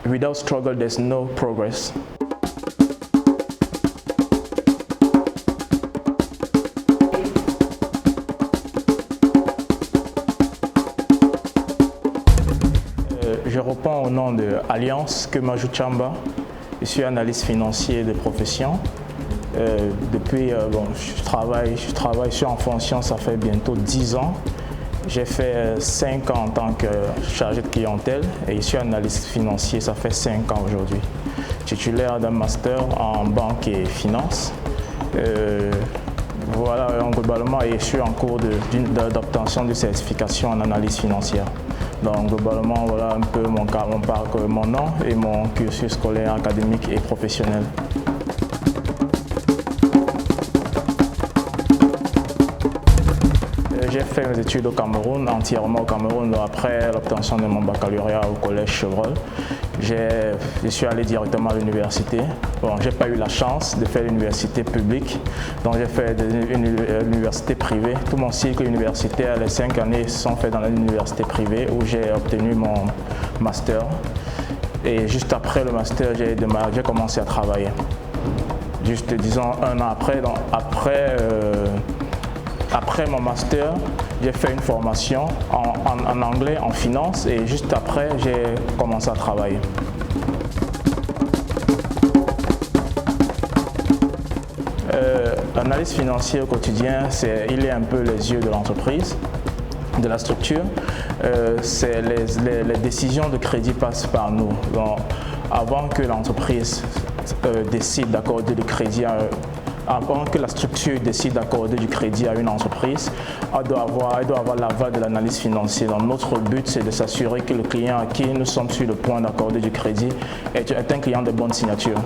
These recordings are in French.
Without struggle, there's no progress. Je reprends au nom de Alliance Kemaju Chamba. Je suis analyste financier de profession. Je suis en fonction, ça fait bientôt 10 ans. J'ai fait 5 ans en tant que chargé de clientèle et je suis analyste financier, ça fait 5 ans aujourd'hui. Titulaire d'un master en banque et finance. Voilà, globalement, et je suis en cours d'obtention de certification en analyse financière. Donc globalement, voilà un peu mon parcours, mon nom et mon cursus scolaire, académique et professionnel. J'ai fait mes études au Cameroun, entièrement au Cameroun, après l'obtention de mon baccalauréat au collège Chevreul. Je suis allé directement à l'université. Bon, je n'ai pas eu la chance de faire l'université publique, donc j'ai fait l'université privée. Tout mon cycle universitaire, les 5 années sont faits dans l'université privée où j'ai obtenu mon master. Et juste après le master, j'ai commencé à travailler. Juste, disons, 1 an après, donc après mon master, j'ai fait une formation en anglais, en finance, et juste après, j'ai commencé à travailler. L'analyse financière au quotidien, il est un peu les yeux de l'entreprise, de la structure. Les décisions de crédit passent par nous. Donc, avant que l'entreprise décide d'accorder du crédit avant que la structure décide d'accorder du crédit à une entreprise, elle doit avoir l'aval de l'analyse financière. Donc notre but, c'est de s'assurer que le client à qui nous sommes sur le point d'accorder du crédit est un client de bonne signature.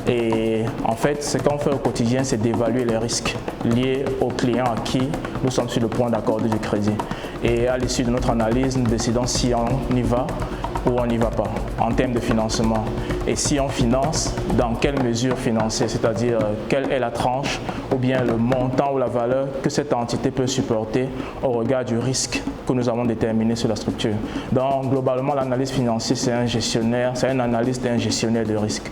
Et en fait, ce qu'on fait au quotidien, c'est d'évaluer les risques liés au client à qui nous sommes sur le point d'accorder du crédit. Et à l'issue de notre analyse, nous décidons si on y va ou on n'y va pas en termes de financement. Et si on finance, dans quelle mesure financer, c'est-à-dire quelle est la tranche ou bien le montant ou la valeur que cette entité peut supporter au regard du risque que nous avons déterminé sur la structure. Donc globalement, l'analyse financière, c'est un gestionnaire, c'est un analyste et un gestionnaire de risque.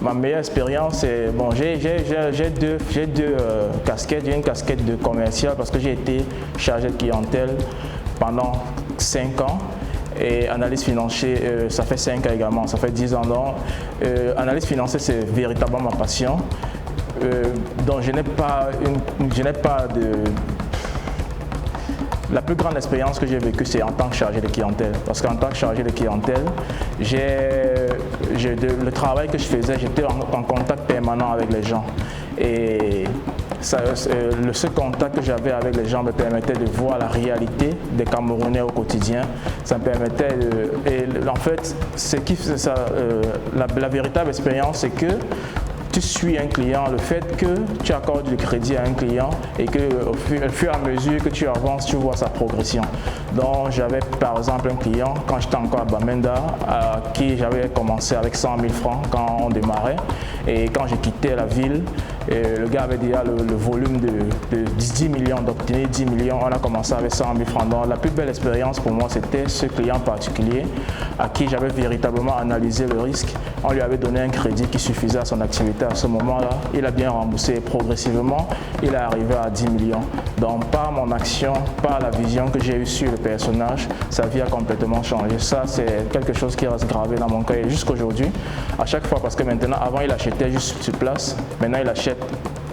Ma meilleure expérience, c'est bon, j'ai deux casquettes. J'ai une casquette de commercial parce que j'ai été chargé de clientèle pendant 5 ans. Et analyse financière, ça fait 5 ans également, ça fait 10 ans. Donc, analyse financière, c'est véritablement ma passion. Donc, je n'ai pas de... La plus grande expérience que j'ai vécue, c'est en tant que chargé de clientèle. Parce qu'en tant que chargé de clientèle, le travail que je faisais, j'étais en contact permanent avec les gens. Et le seul contact que j'avais avec les gens me permettait de voir la réalité des Camerounais au quotidien. Ça me permettait en fait, la véritable expérience, c'est que tu suis un client, le fait que tu accordes du crédit à un client et que au fur et à mesure que tu avances, tu vois sa progression. Donc j'avais par exemple un client, quand j'étais encore à Bamenda, à qui j'avais commencé avec 100 000 francs quand on démarrait. Et quand j'ai quitté la ville, le gars avait déjà le volume de 10 millions, d'obtenir 10 millions. On a commencé avec 100 000 francs. Donc la plus belle expérience pour moi, c'était ce client particulier à qui j'avais véritablement analysé le risque. On lui avait donné un crédit qui suffisait à son activité à ce moment-là. Il a bien remboursé progressivement. Il est arrivé à 10 millions. Donc par mon action, par la vision que j'ai eue sur le personnage, sa vie a complètement changé. Ça, c'est quelque chose qui reste gravé dans mon cœur. Et jusqu'aujourd'hui, à chaque fois, parce que maintenant, avant il achetait juste sur place, maintenant il achète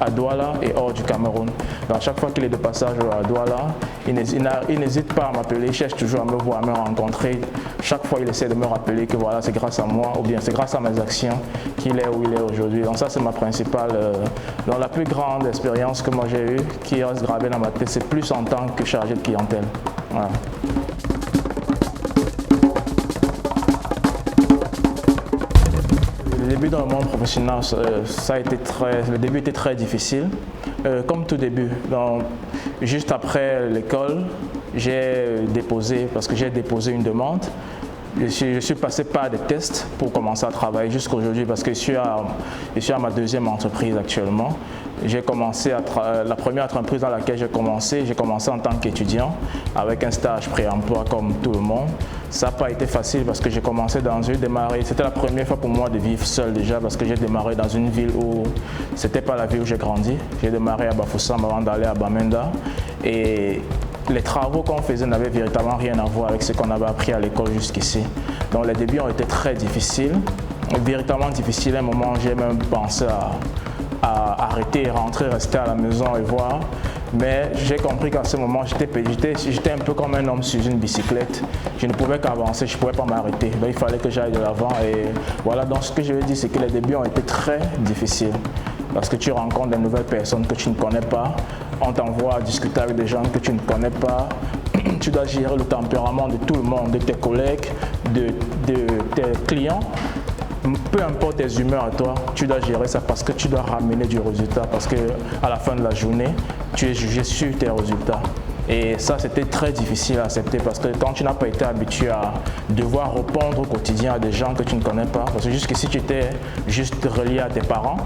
à Douala et hors du Cameroun. Donc à chaque fois qu'il est de passage à Douala, il n'hésite pas à m'appeler, il cherche toujours à me voir, à me rencontrer. Chaque fois, il essaie de me rappeler que voilà, c'est grâce à moi ou bien c'est grâce à mes actions qu'il est où il est aujourd'hui. Donc ça, c'est ma principale, donc la plus grande expérience que moi j'ai eue, qui reste gravée dans ma tête, c'est plus en tant que chargé de clientèle. Voilà. Le début dans le monde professionnel, le début était très difficile, comme tout début. Donc, juste après l'école, j'ai déposé une demande. Je suis passé par des tests pour commencer à travailler jusqu'à aujourd'hui parce que je suis à ma deuxième entreprise actuellement. J'ai commencé la première entreprise dans laquelle j'ai commencé en tant qu'étudiant avec un stage pré-emploi comme tout le monde. Ça n'a pas été facile parce que j'ai commencé c'était la première fois pour moi de vivre seul déjà parce que j'ai démarré dans une ville où c'était pas la ville où j'ai grandi. J'ai démarré à Bafoussam avant d'aller à Bamenda et les travaux qu'on faisait n'avaient véritablement rien à voir avec ce qu'on avait appris à l'école jusqu'ici. Donc les débuts ont été très difficiles, véritablement difficiles. À un moment, j'ai même pensé à arrêter, rentrer, rester à la maison et voir. Mais j'ai compris qu'à ce moment, j'étais un peu comme un homme sur une bicyclette. Je ne pouvais qu'avancer, je ne pouvais pas m'arrêter. Il fallait que j'aille de l'avant. Et voilà, donc ce que je veux dire, c'est que les débuts ont été très difficiles. Parce que tu rencontres de nouvelles personnes que tu ne connais pas. On t'envoie discuter avec des gens que tu ne connais pas. Tu dois gérer le tempérament de tout le monde, de tes collègues, de tes clients. Peu importe tes humeurs à toi, tu dois gérer ça parce que tu dois ramener du résultat. Parce qu'à la fin de la journée, tu es jugé sur tes résultats. Et ça, c'était très difficile à accepter parce que quand tu n'as pas été habitué à devoir répondre au quotidien à des gens que tu ne connais pas, parce que jusqu'ici, tu étais juste relié à tes parents.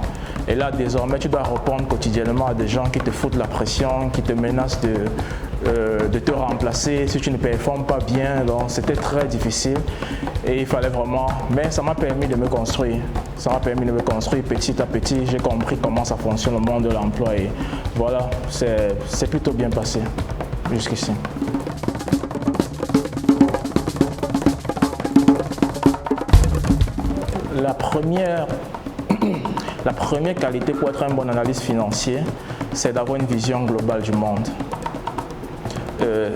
Et là, désormais, tu dois répondre quotidiennement à des gens qui te foutent la pression, qui te menacent de te remplacer si tu ne performes pas bien. Donc, c'était très difficile et il fallait vraiment... Mais ça m'a permis de me construire. Ça m'a permis de me construire petit à petit. J'ai compris comment ça fonctionne le monde de l'emploi et voilà, c'est plutôt bien passé jusqu'ici. La première qualité pour être un bon analyste financier, c'est d'avoir une vision globale du monde.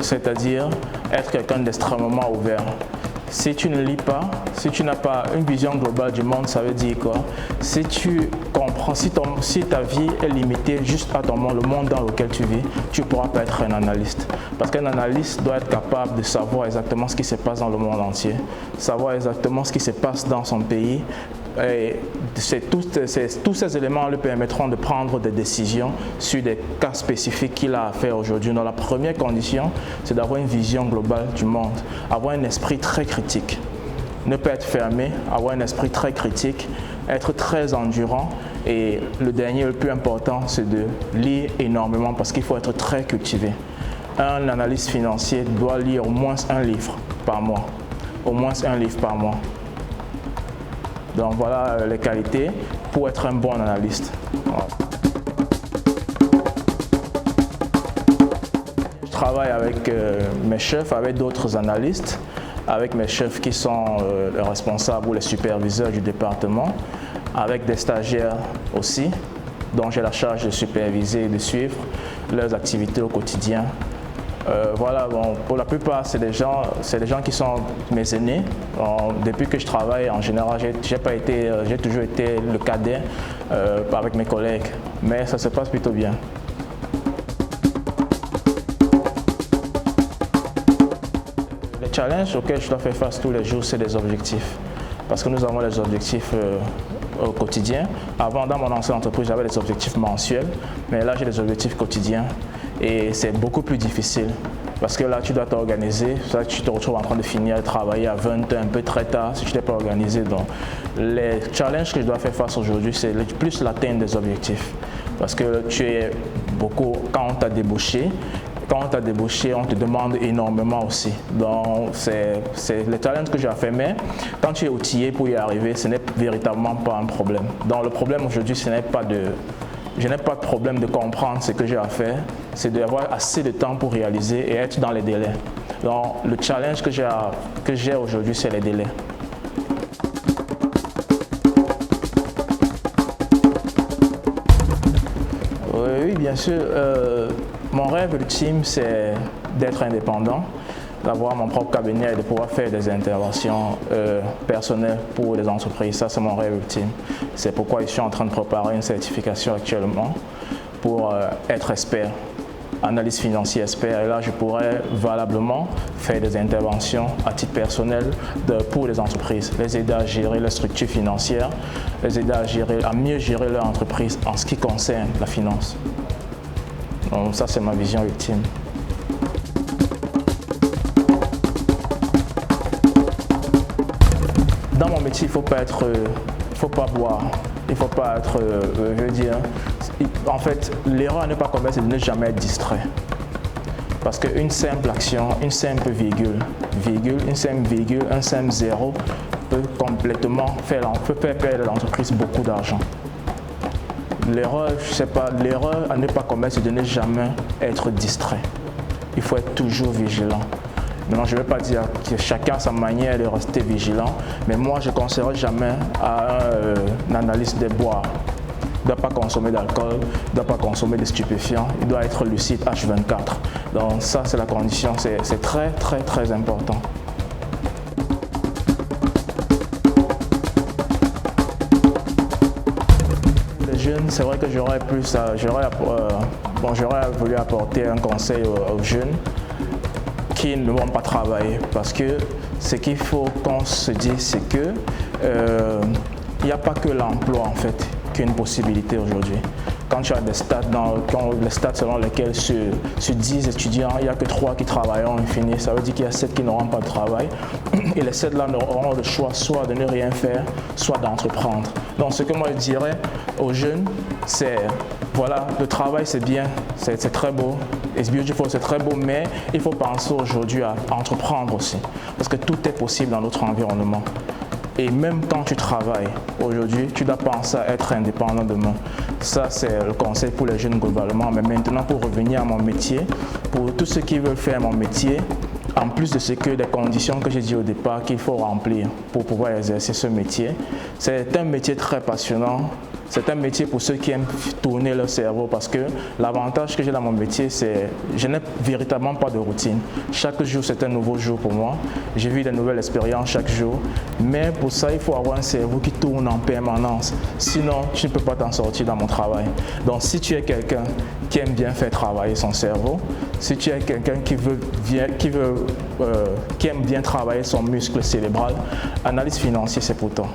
C'est-à-dire être quelqu'un d'extrêmement ouvert. Si tu ne lis pas, si tu n'as pas une vision globale du monde, ça veut dire quoi? Si tu comprends, si ta vie est limitée juste à ton monde, le monde dans lequel tu vis, tu ne pourras pas être un analyste. Parce qu'un analyste doit être capable de savoir exactement ce qui se passe dans le monde entier, savoir exactement ce qui se passe dans son pays. Et tous ces éléments lui permettront de prendre des décisions sur des cas spécifiques qu'il a à faire aujourd'hui. Donc la première condition, c'est d'avoir une vision globale du monde, avoir un esprit très critique. Ne pas être fermé, avoir un esprit très critique, être très endurant. Et le dernier, le plus important, c'est de lire énormément parce qu'il faut être très cultivé. Un analyste financier doit lire au moins un livre par mois. Au moins un livre par mois. Donc voilà les qualités pour être un bon analyste. Voilà. Je travaille avec mes chefs, avec d'autres analystes, avec mes chefs qui sont les responsables ou les superviseurs du département, avec des stagiaires aussi, dont j'ai la charge de superviser et de suivre leurs activités au quotidien. Voilà, bon, pour la plupart, c'est des gens qui sont mes aînés. Bon, depuis que je travaille, en général, j'ai toujours été le cadet avec mes collègues, mais ça se passe plutôt bien. Les challenges auxquels je dois faire face tous les jours, c'est des objectifs. Parce que nous avons les objectifs au quotidien. Avant, dans mon ancienne entreprise, j'avais des objectifs mensuels, mais là, j'ai des objectifs quotidiens. Et c'est beaucoup plus difficile parce que là tu dois t'organiser, tu te retrouves en train de finir de travailler à 20 h un peu très tard si tu n'es pas organisé. Donc les challenges que je dois faire face aujourd'hui, c'est plus l'atteinte des objectifs parce que quand on t'a débauché, on te demande énormément aussi. Donc c'est les challenges que j'ai à faire, mais quand tu es outillé pour y arriver, ce n'est véritablement pas un problème. Donc le problème aujourd'hui, je n'ai pas de problème de comprendre ce que j'ai à faire, c'est d'avoir assez de temps pour réaliser et être dans les délais. Donc, le challenge que j'ai aujourd'hui, c'est les délais. Oui, bien sûr. Mon rêve ultime, c'est d'être indépendant, d'avoir mon propre cabinet et de pouvoir faire des interventions personnelles pour les entreprises. Ça, c'est mon rêve ultime. C'est pourquoi je suis en train de préparer une certification actuellement pour être expert, analyste financier expert. Et là, je pourrais valablement faire des interventions à titre personnel pour les entreprises, les aider à gérer leur structure financière, les aider à mieux gérer leur entreprise en ce qui concerne la finance. Donc ça, c'est ma vision ultime. Dans mon métier, il ne faut pas boire, il ne faut pas être, je veux dire, En fait, l'erreur à ne pas commettre, c'est de ne jamais être distrait. Parce qu'une simple action, une simple virgule, une simple virgule, un simple zéro peut complètement faire perdre à l'entreprise beaucoup d'argent. L'erreur, l'erreur à ne pas commettre, c'est de ne jamais être distrait. Il faut être toujours vigilant. Maintenant, je ne vais pas dire que chacun a sa manière de rester vigilant, mais moi, je ne conseillerais jamais à un analyste de boire. Il ne doit pas consommer d'alcool, il ne doit pas consommer de stupéfiants, il doit être lucide H24. Donc ça, c'est la condition, c'est très, très, très important. Les jeunes, c'est vrai que j'aurais voulu apporter un conseil aux jeunes qui ne vont pas travailler, parce que ce qu'il faut qu'on se dise, c'est que il n'y a pas que l'emploi en fait qu'une possibilité aujourd'hui. Quand tu as des stats, les stats selon lesquels sur 10 étudiants, il n'y a que 3 qui travailleront et finissent, ça veut dire qu'il y a 7 qui n'auront pas de travail. Et les 7 là auront le choix soit de ne rien faire, soit d'entreprendre. Donc ce que moi je dirais aux jeunes, c'est voilà, le travail c'est bien, c'est très beau, it's beautiful, c'est très beau, mais il faut penser aujourd'hui à entreprendre aussi. Parce que tout est possible dans notre environnement. Et même quand tu travailles aujourd'hui, tu dois penser à être indépendant demain. Ça, c'est le conseil pour les jeunes globalement. Mais maintenant, pour revenir à mon métier, pour tous ceux qui veulent faire mon métier, en plus de ce que des conditions que j'ai dit au départ qu'il faut remplir pour pouvoir exercer ce métier, c'est un métier très passionnant. C'est un métier pour ceux qui aiment tourner leur cerveau, parce que l'avantage que j'ai dans mon métier, c'est que je n'ai véritablement pas de routine. Chaque jour, c'est un nouveau jour pour moi. J'ai vu de nouvelles expériences chaque jour. Mais pour ça, il faut avoir un cerveau qui tourne en permanence. Sinon, tu ne peux pas t'en sortir dans mon travail. Donc, si tu es quelqu'un qui aime bien faire travailler son cerveau, si tu es quelqu'un qui aime bien travailler son muscle cérébral, analyse financière, c'est pour toi.